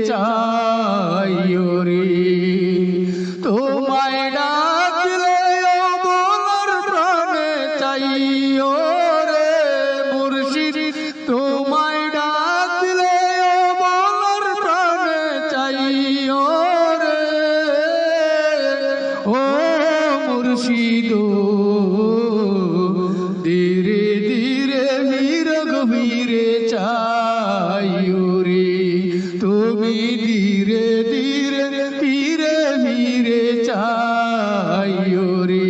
চাই রে তোমায় ডাকলে অবলার প্রাণে চাই রে মুর্শিদ তোমায় ডাকলে অবলার প্রাণে চাই রে ও মুর্শিদ ধীরে ধীরে বীর গভীরে চাই রে তুমি ধীরে ধীরে ধীরে ধীরে চাই রে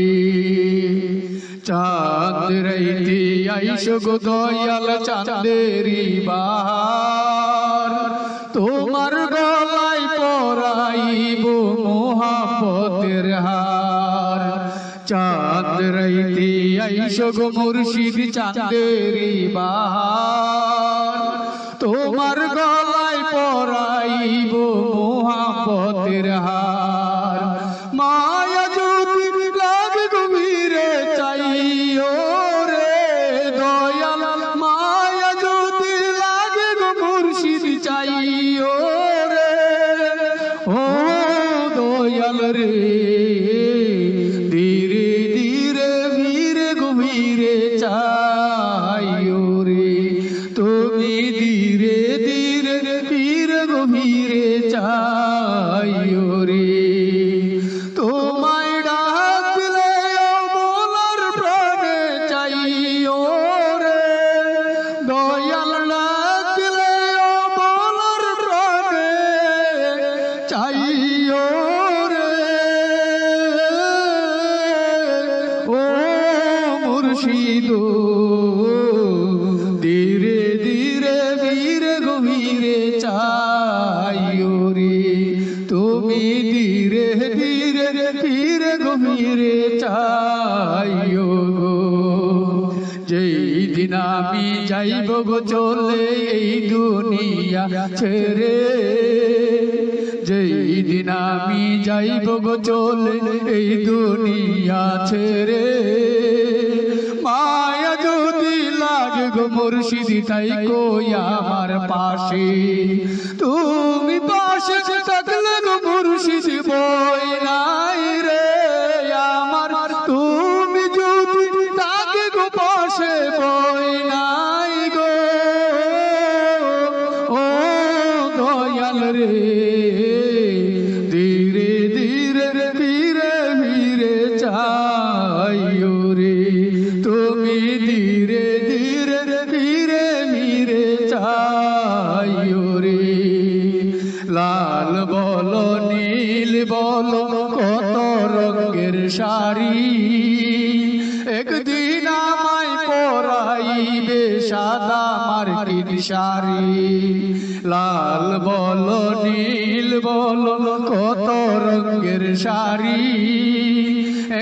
চাঁদ রাইতে আইসো গো দয়াল চাঁদেরি বাহার তোমার গলায় পরাইব মোহাব্বতের হার চাঁদ রাইতে আইসো গো মুর্শিদ চাঁদেরি বাহার তোমার গলায় পরাইব মোহাব্বতের হার মায়া যদি লাগে গভীরে চাইও রে দয়াল মায়া যদি লাগে গো মুর্শিদ চাইও রে ও দয়াল রে ধীরে ধীরে ধীরে গভীরে চাইও রে তুমি ধীরে ধীরে ধীরে গভীরে চাইও রে তোমায় ডাকলে অবলার প্রাণে চাইও রে দয়াল ডাকলে অবলার প্রাণে চাইও রে ও মুর্শিদ ধীরে ধীরে ধীরে গভীরে চাইও রে তুমি ধীরে ধীরে ধীরে গভীরে চাইও গো যেই দিন আমি যাইব গো চলে এই দুনিয়া ছেড়ে যেই দিন আমি যাইব গো চলে এই দুনিয়া ছেড়ে মায়া যদি লাগে গো মুর্শিদ থাইকো আমার পাশে তুমি পাশে থাকলে গো মুর্শিদ বই নাই রে আমার তুমি যদি থাকে গো পাশে বই নাই গো ও দয়াল রে ধীরে ধীরে ধীরে ধীরে চাইও রে তুমি ধীরে ধীরে ধীরে ধীরে চাইও রে লাল বলো নীল বলো কত রঙের শাড়ি একদিন আমায় পরাইবে সাদা মার্কিন শাড়ি লাল বলো নীল বলো কত রঙের শাড়ি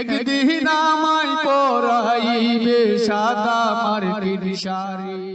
একদিন আমায় পরাইবে সাদা মার্কিন শাড়ি।